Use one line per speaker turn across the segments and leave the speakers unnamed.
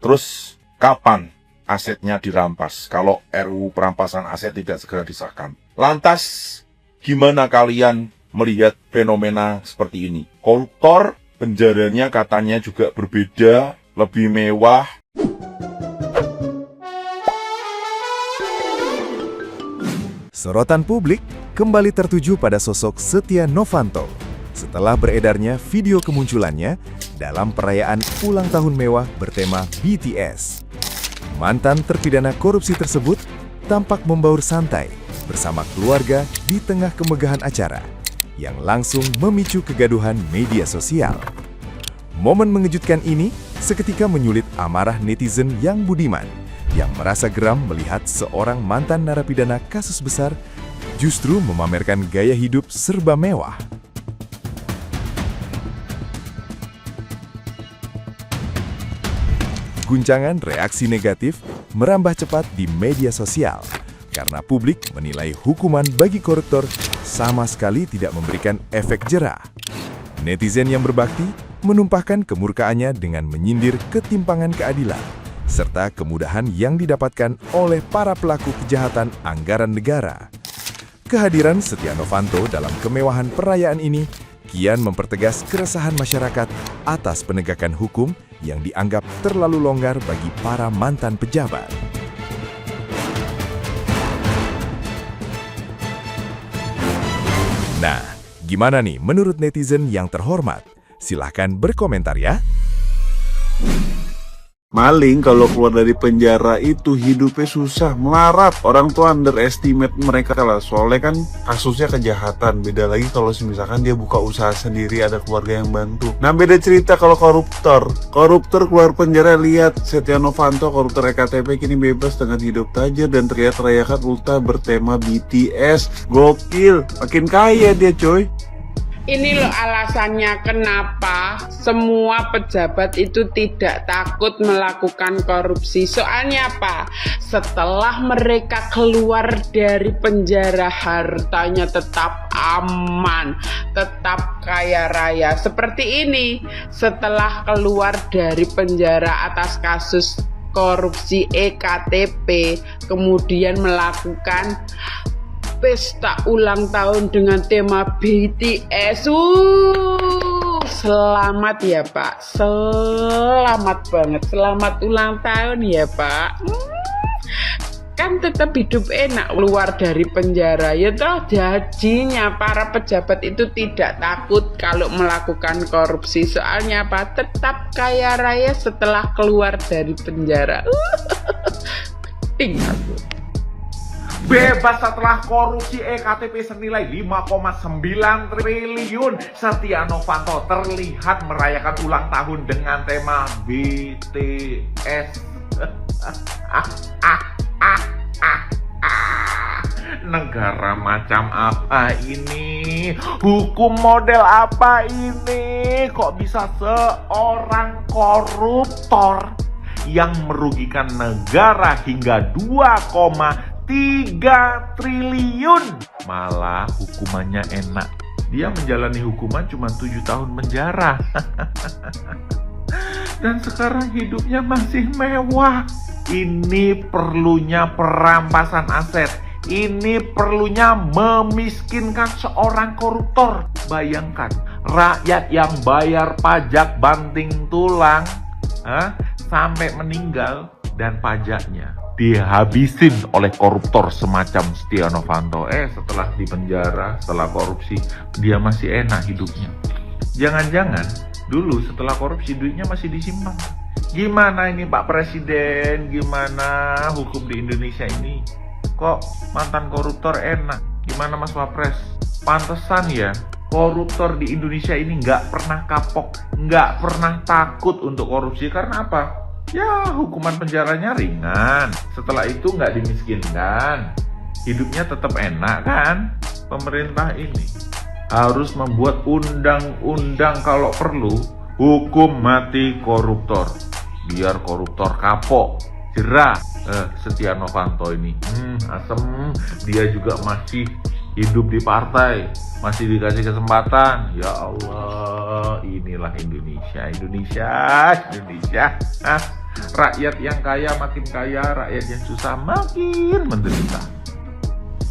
Terus kapan asetnya dirampas kalau RUU perampasan aset tidak segera disahkan? Lantas, gimana kalian melihat fenomena seperti ini? Koruptor, penjaranya katanya juga berbeda, lebih mewah.
Sorotan publik kembali tertuju pada sosok Setia Novanto setelah beredarnya video kemunculannya dalam perayaan ulang tahun mewah bertema BTS. Mantan terpidana korupsi tersebut tampak membaur santai bersama keluarga di tengah kemegahan acara yang langsung memicu kegaduhan media sosial. Momen mengejutkan ini seketika menyulit amarah netizen yang budiman yang merasa geram melihat seorang mantan narapidana kasus besar justru memamerkan gaya hidup serba mewah. Guncangan reaksi negatif merambah cepat di media sosial karena publik menilai hukuman bagi koruptor sama sekali tidak memberikan efek jera. Netizen yang berbakti menumpahkan kemurkaannya dengan menyindir ketimpangan keadilan serta kemudahan yang didapatkan oleh para pelaku kejahatan anggaran negara. Kehadiran Setia Novanto dalam kemewahan perayaan ini kian mempertegas keresahan masyarakat atas penegakan hukum yang dianggap terlalu longgar bagi para mantan pejabat. Nah, gimana nih menurut netizen yang terhormat? Silahkan berkomentar ya.
Maling kalau keluar dari penjara itu hidupnya susah, melarat. Orang tua underestimate mereka lah, soalnya kan kasusnya kejahatan. Beda lagi kalau misalkan dia buka usaha sendiri, ada keluarga yang bantu. Nah beda cerita kalau koruptor. Koruptor keluar penjara, lihat Setia Novanto, koruptor EKTP kini bebas dengan hidup tajir dan teriak-teriakan ultah bertema BTS. Gokil, makin kaya dia coy.
Ini loh alasannya kenapa semua pejabat itu tidak takut melakukan korupsi. Soalnya apa? Setelah mereka keluar dari penjara, hartanya tetap aman, tetap kaya raya. Seperti ini, setelah keluar dari penjara atas kasus korupsi EKTP, kemudian melakukan pesta ulang tahun dengan tema BTS. Selamat ya Pak, selamat banget, selamat ulang tahun ya Pak. Kan tetap hidup enak keluar dari penjara. Ya toh jadinya para pejabat itu tidak takut kalau melakukan korupsi. Soalnya apa? Tetap kaya raya setelah keluar dari penjara. Tinggal
bebas setelah korupsi EKTP senilai 5,9 triliun. Setia Novanto terlihat merayakan ulang tahun dengan tema BTS. Negara macam apa ini? Hukum model apa ini? Kok bisa seorang koruptor yang merugikan negara hingga 2,3 triliun malah hukumannya enak? Dia menjalani hukuman cuma 7 tahun penjara. Dan sekarang hidupnya masih mewah. Ini perlunya perampasan aset. Ini perlunya memiskinkan seorang koruptor. Bayangkan rakyat yang bayar pajak banting tulang sampai meninggal dan pajaknya dihabisin oleh koruptor semacam Setia Novanto. Setelah di penjara, setelah korupsi, dia masih enak hidupnya. Jangan-jangan dulu setelah korupsi duitnya masih disimpan. Gimana ini Pak Presiden? Gimana hukum di Indonesia ini? Kok mantan koruptor enak? Gimana Mas Wapres? Pantesan ya koruptor di Indonesia ini nggak pernah kapok, nggak pernah takut untuk korupsi. Karena apa? Ya hukuman penjaranya ringan, setelah itu nggak dimiskinkan, hidupnya tetap enak kan? Pemerintah ini harus membuat undang-undang kalau perlu hukum mati koruptor, biar koruptor kapok, jerah. Setia Novanto ini asem, dia juga masih hidup di partai, masih dikasih kesempatan. Ya Allah, inilah Indonesia. Rakyat yang kaya makin kaya, rakyat yang susah makin menderita.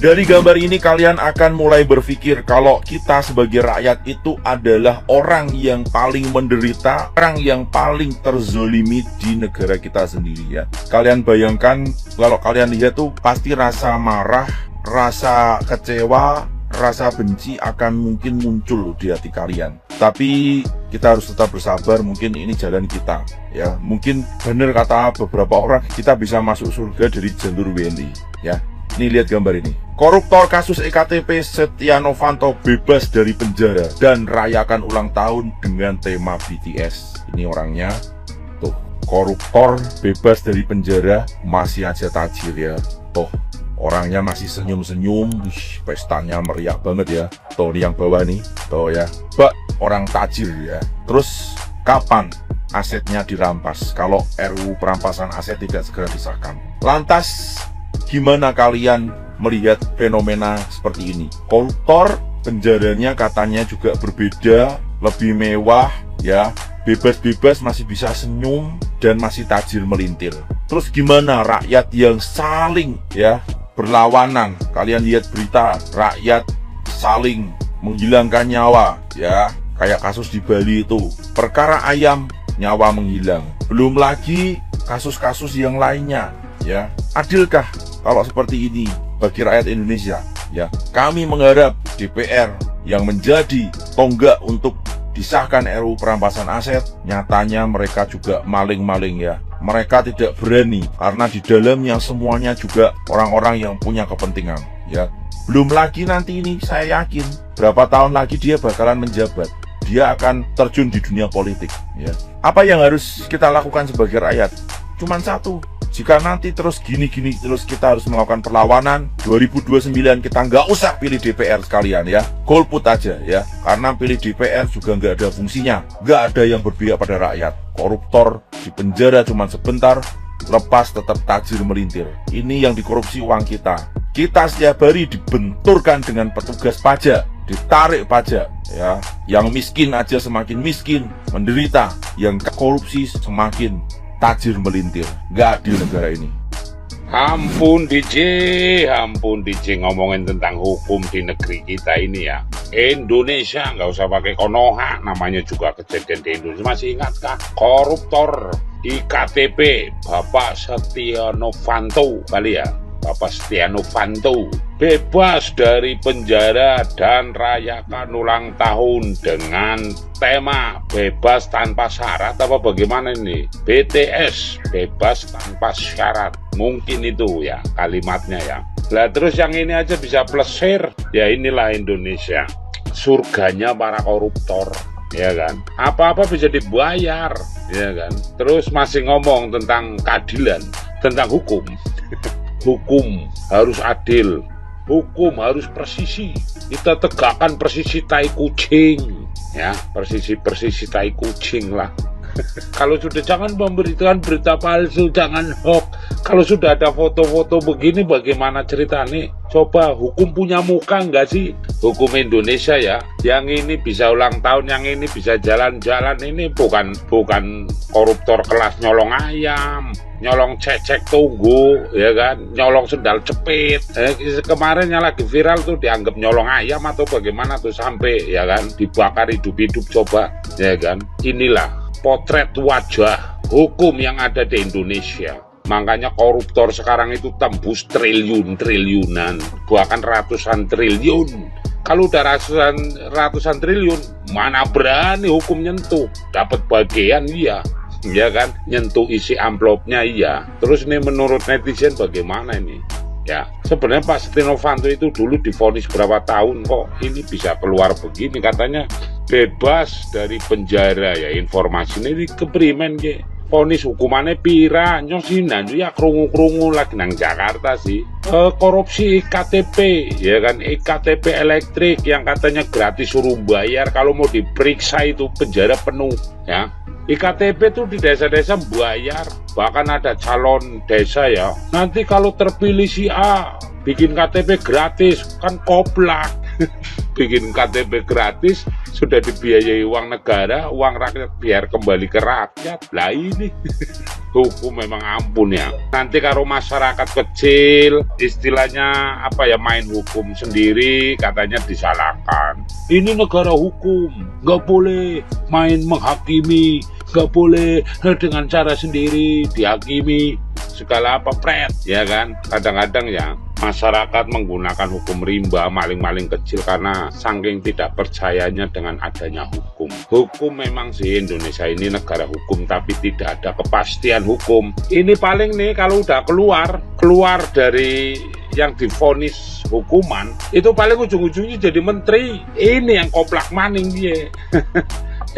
Dari gambar ini kalian akan mulai berpikir kalau kita sebagai rakyat itu adalah orang yang paling menderita, orang yang paling terzolimi di negara kita sendiri ya. Kalian bayangkan kalau kalian lihat tuh pasti rasa marah, rasa kecewa, rasa benci akan mungkin muncul di hati kalian. Tapi kita harus tetap bersabar, mungkin ini jalan kita ya. Mungkin benar kata beberapa orang, kita bisa masuk surga dari jalur WNI ya. Nih lihat gambar ini. Koruptor kasus EKTP Setia Novanto bebas dari penjara dan rayakan ulang tahun dengan tema BTS. Ini orangnya. Tuh, koruptor bebas dari penjara masih aja tajir ya. Tuh, orangnya masih senyum-senyum. Pestanya meriah banget ya. Tuh, yang bawah nih. Tuh ya. Orang tajir ya. Terus kapan asetnya dirampas kalau RUU perampasan aset tidak segera disahkan? Lantas gimana kalian melihat fenomena seperti ini? Koruptor penjaranya katanya juga berbeda, lebih mewah ya, bebas-bebas masih bisa senyum dan masih tajir melintir. Terus gimana rakyat yang saling ya berlawanan? Kalian lihat berita rakyat saling menghilangkan nyawa ya, kayak kasus di Bali itu, perkara ayam nyawa menghilang. Belum lagi kasus-kasus yang lainnya ya. Adilkah kalau seperti ini bagi rakyat Indonesia ya? Kami mengharap DPR yang menjadi tonggak untuk disahkan RUU perampasan aset, nyatanya mereka juga maling-maling ya. Mereka tidak berani karena di dalamnya semuanya juga orang-orang yang punya kepentingan ya. Belum lagi nanti ini saya yakin berapa tahun lagi dia bakalan menjabat, dia akan terjun di dunia politik ya. Apa yang harus kita lakukan sebagai rakyat? Cuman satu, jika nanti terus gini-gini terus kita harus melakukan perlawanan, 2029 kita nggak usah pilih DPR sekalian ya, golput aja ya, karena pilih DPR juga nggak ada fungsinya, nggak ada yang berpihak pada rakyat. Koruptor di penjara cuma sebentar, lepas tetap tajir melintir. Ini yang dikorupsi uang kita. Kita setiap hari dibenturkan dengan petugas pajak, ditarik pajak ya. Yang miskin aja semakin miskin, menderita. Yang korupsi semakin tajir melintir. Gak adil negara ini.
Ampun DJ ngomongin tentang hukum di negeri kita ini ya. Indonesia nggak usah pakai konoha, namanya juga kejadian di Indonesia. Masih ingatkah koruptor IKTP Bapak Setia Novanto kali ya? Bapak Setia Novanto bebas dari penjara dan rayakan ulang tahun dengan tema bebas tanpa syarat apa bagaimana ini? BTS, bebas tanpa syarat. Mungkin itu ya kalimatnya ya. Lah terus yang ini aja bisa plesir. Ya inilah Indonesia, surganya para koruptor. Ya kan, apa-apa bisa dibayar, ya kan. Terus masih ngomong tentang keadilan, tentang hukum. Hukum harus adil, hukum harus presisi. Kita tegakkan presisi tai kucing, ya, persisi tai kucing lah. Kalau sudah jangan memberikan berita palsu, jangan hoax. Kalau sudah ada foto-foto begini, bagaimana ceritanya? Coba hukum punya muka nggak sih? Hukum Indonesia ya, yang ini bisa ulang tahun, yang ini bisa jalan-jalan. Ini bukan koruptor kelas nyolong ayam, nyolong cecek tunggu, ya kan, nyolong sendal cepit. Kemarin yang lagi viral tuh dianggap nyolong ayam atau bagaimana tuh sampai ya kan dibakar hidup-hidup coba, ya kan. Inilah potret wajah hukum yang ada di Indonesia. Makanya koruptor sekarang itu tembus triliunan, bahkan ratusan triliun. Kalau udah ratusan triliun, mana berani hukum nyentuh? Dapat bagian iya, ya kan? Nyentuh isi amplopnya iya. Terus ini menurut netizen bagaimana ini? Ya, sebenarnya Pak Setia Novanto itu dulu divonis berapa tahun kok ini bisa keluar begini, katanya bebas dari penjara ya. Informasinya ini keprimen ke vonis hukumannya pira nyosinan ya, krungu lagi nang Jakarta sih. Korupsi IKTP ya kan, IKTP elektrik yang katanya gratis suruh bayar, kalau mau diperiksa itu penjara penuh ya. IKTP tuh di desa-desa bayar, bahkan ada calon desa ya, nanti kalau terpilih si A bikin KTP gratis, kan koplak. Bikin KTP gratis, sudah dibiayai uang negara, uang rakyat biar kembali ke rakyat. Lah ini hukum memang ampun ya. Nanti kalau masyarakat kecil istilahnya apa ya, main hukum sendiri, katanya disalahkan. Ini negara hukum, nggak boleh main menghakimi, nggak boleh dengan cara sendiri dihakimi segala apa pret, ya kan. Kadang-kadang ya masyarakat menggunakan hukum rimba maling-maling kecil karena saking tidak percayanya dengan adanya hukum. Hukum memang sih Indonesia ini negara hukum, tapi tidak ada kepastian hukum. Ini paling nih kalau udah keluar dari yang divonis hukuman, itu paling ujung-ujungnya jadi menteri. Ini yang koplak maning dia.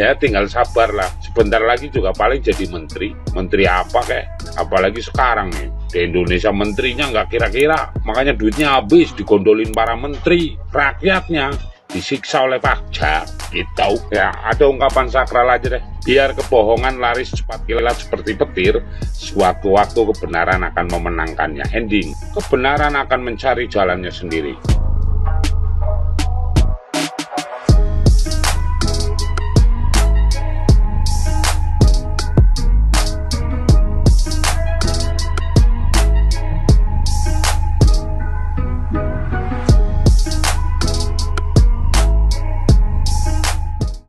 Ya tinggal sabar lah, sebentar lagi juga paling jadi menteri. Menteri apa kek? Apalagi sekarang nih di Indonesia menterinya nggak kira-kira, makanya duitnya habis digondolin para menteri, rakyatnya disiksa oleh pajak gitu. Ya ada ungkapan sakral aja deh, biar kebohongan laris cepat kilat seperti petir, suatu waktu kebenaran akan memenangkannya. Ending, kebenaran akan mencari jalannya sendiri.